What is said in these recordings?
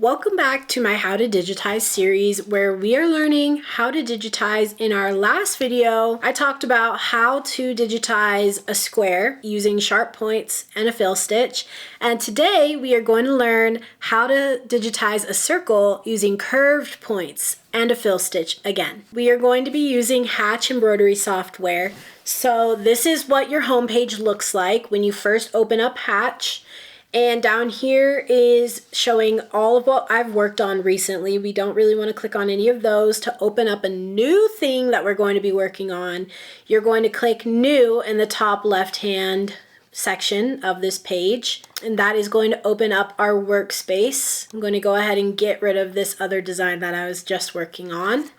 Welcome back to my How to Digitize series, where we are learning how to digitize. In our last video, I talked about how to digitize a square using sharp points and a fill stitch. And today we are going to learn how to digitize a circle using curved points and a fill stitch again. We are going to be using Hatch Embroidery software. So this is what your homepage looks like when you first open up Hatch. And down here is showing all of what I've worked on recently. We don't really want to click on any of those. To open up a new thing that we're going to be working on, you're going to click New in the top left-hand section of this page, and that is going to open up our workspace. I'm going to go ahead and get rid of this other design that I was just working on.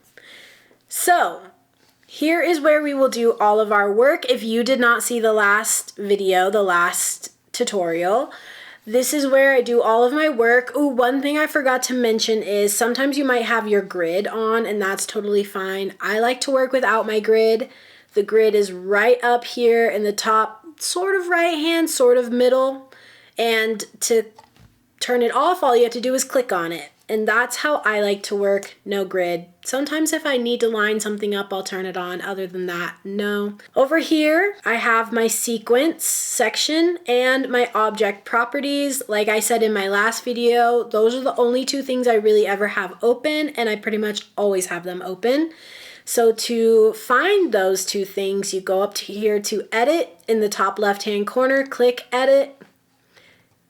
So here is where we will do all of our work. If you did not see the last video, the last tutorial, this is where I do all of my work. Oh, one thing I forgot to mention is sometimes you might have your grid on, and that's totally fine. I like to work without my grid. The grid is right up here in the top, sort of right hand, sort of middle. And to turn it off, all you have to do is click on it. And that's how I like to work, no grid. Sometimes if I need to line something up, I'll turn it on. Other than that, no. Over here, I have my sequence section and my object properties. Like I said in my last video, those are the only two things I really ever have open, and I pretty much always have them open. So to find those two things, you go up to here to edit in the top left-hand corner, click edit,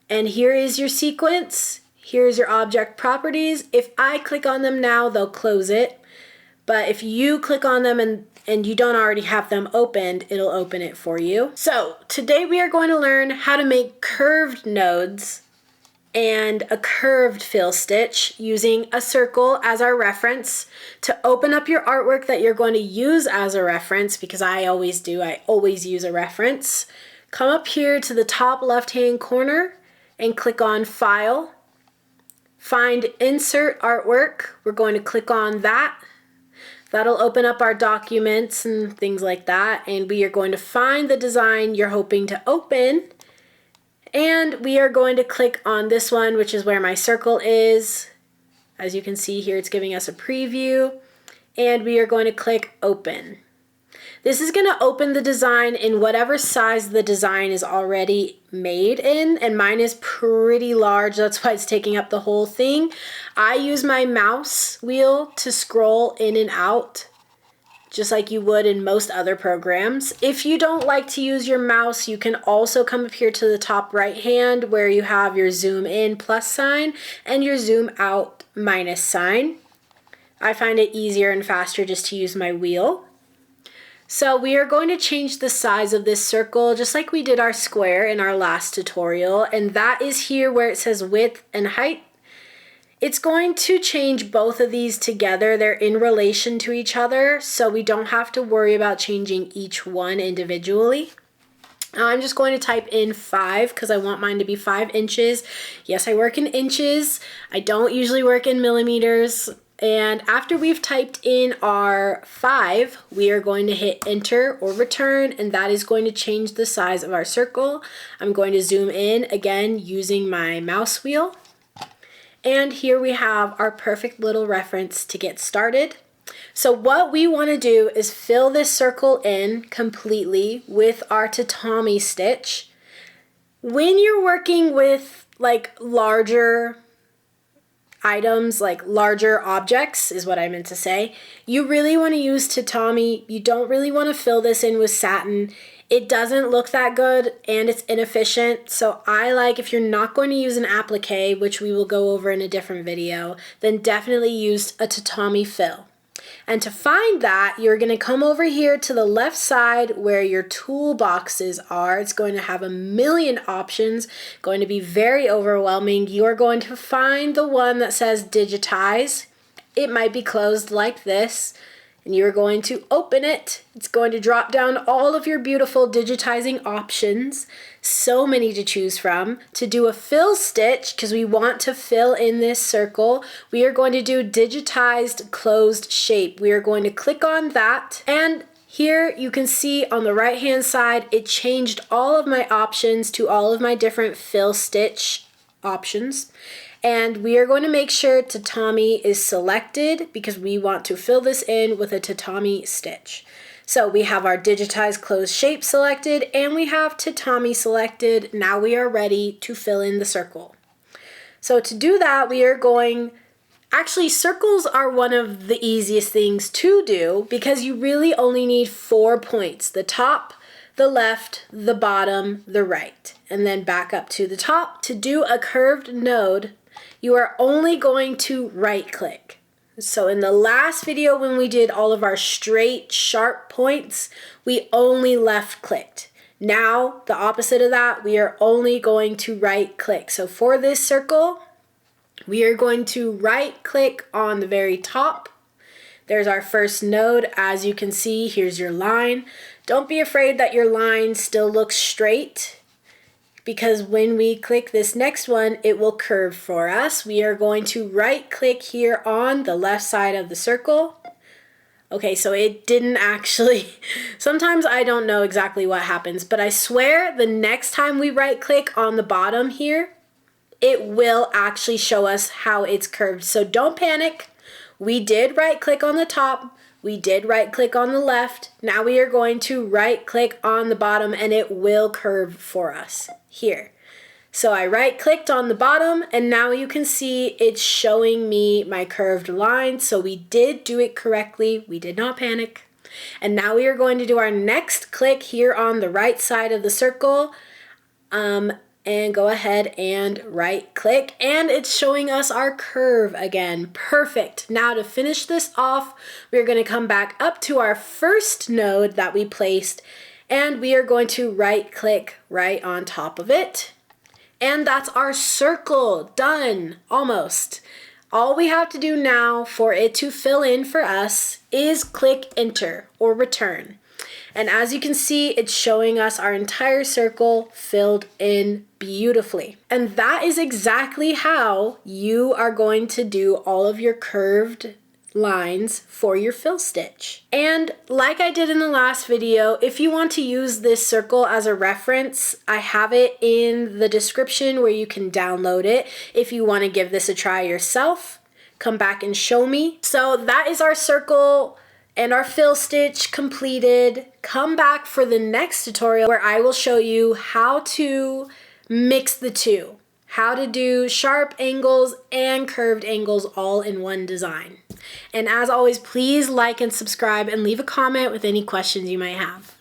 and here is your sequence. Here's your object properties. If I click on them now, they'll close it. But if you click on them and you don't already have them opened, it'll open it for you. So today we are going to learn how to make curved nodes and a curved fill stitch using a circle as our reference. To open up your artwork that you're going to use as a reference, because I always do, I always use a reference, come up here to the top left-hand corner and click on File. Find Insert Artwork. We're going to click on that. That'll open up our documents and things like that. And we are going to find the design you're hoping to open. And we are going to click on this one, which is where my circle is. As you can see here, it's giving us a preview. And we are going to click Open. This is going to open the design in whatever size the design is already made in, and mine is pretty large, that's why it's taking up the whole thing. I use my mouse wheel to scroll in and out, just like you would in most other programs. If you don't like to use your mouse, you can also come up here to the top right hand where you have your zoom in plus sign and your zoom out minus sign. I find it easier and faster just to use my wheel. So we are going to change the size of this circle just like we did our square in our last tutorial, and that is here where it says width and height. It's going to change both of these together. They're in relation to each other, so we don't have to worry about changing each one individually. I'm just going to type in 5 because I want mine to be 5 inches. Yes, I work in inches. I don't usually work in millimeters. And after we've typed in our 5, we are going to hit enter or return, and that is going to change the size of our circle. I'm going to zoom in again using my mouse wheel. And here we have our perfect little reference to get started. So what we want to do is fill this circle in completely with our tatami stitch. When you're working with like larger items, like larger objects is what I meant to say, you really want to use tatami. You don't really want to fill this in with satin. It doesn't look that good and it's inefficient. So I like, if you're not going to use an applique, which we will go over in a different video, then definitely use a tatami fill. And to find that, you're going to come over here to the left side where your toolboxes are. It's going to have a million options, going to be very overwhelming. You're going to find the one that says Digitize. It might be closed like this, and you're going to open it. It's going to drop down all of your beautiful digitizing options. So many to choose from. To do a fill stitch, because we want to fill in this circle, we are going to do digitized closed shape. We are going to click on that, and here you can see on the right hand side it changed all of my options to all of my different fill stitch options. And we are going to make sure tatami is selected because we want to fill this in with a tatami stitch. So we have our digitize closed shape selected and we have tatami selected. Now we are ready to fill in the circle. So to do that, we are going, actually circles are one of the easiest things to do because you really only need 4 points: the top, the left, the bottom, the right, and then back up to the top. To do a curved node, you are only going to right click. So in the last video when we did all of our straight sharp points, we only left clicked. Now the opposite of that, we are only going to right click. So for this circle, we are going to right click on the very top. There's our first node. As you can see, here's your line. Don't be afraid that your line still looks straight, because when we click this next one, it will curve for us. We are going to right click here on the left side of the circle. Okay, so it didn't actually, sometimes I don't know exactly what happens, but I swear the next time we right click on the bottom here, it will actually show us how it's curved. So don't panic. We did right click on the top. We did right click on the left. Now we are going to right click on the bottom and it will curve for us here. So I right clicked on the bottom and now you can see it's showing me my curved line. So we did do it correctly. We did not panic. And now we are going to do our next click here on the right side of the circle. And go ahead and right click and it's showing us our curve again. Perfect. Now to finish this off, we're going to come back up to our first node that we placed and we are going to right click right on top of it. And that's our circle done, almost. All we have to do now for it to fill in for us is click enter or return. And as you can see, it's showing us our entire circle filled in beautifully. And that is exactly how you are going to do all of your curved lines for your fill stitch. And like I did in the last video, if you want to use this circle as a reference, I have it in the description where you can download it. If you want to give this a try yourself, come back and show me. So that is our circle and our fill stitch completed. Come back for the next tutorial where I will show you how to mix the two, how to do sharp angles and curved angles all in one design. And as always, please like and subscribe and leave a comment with any questions you might have.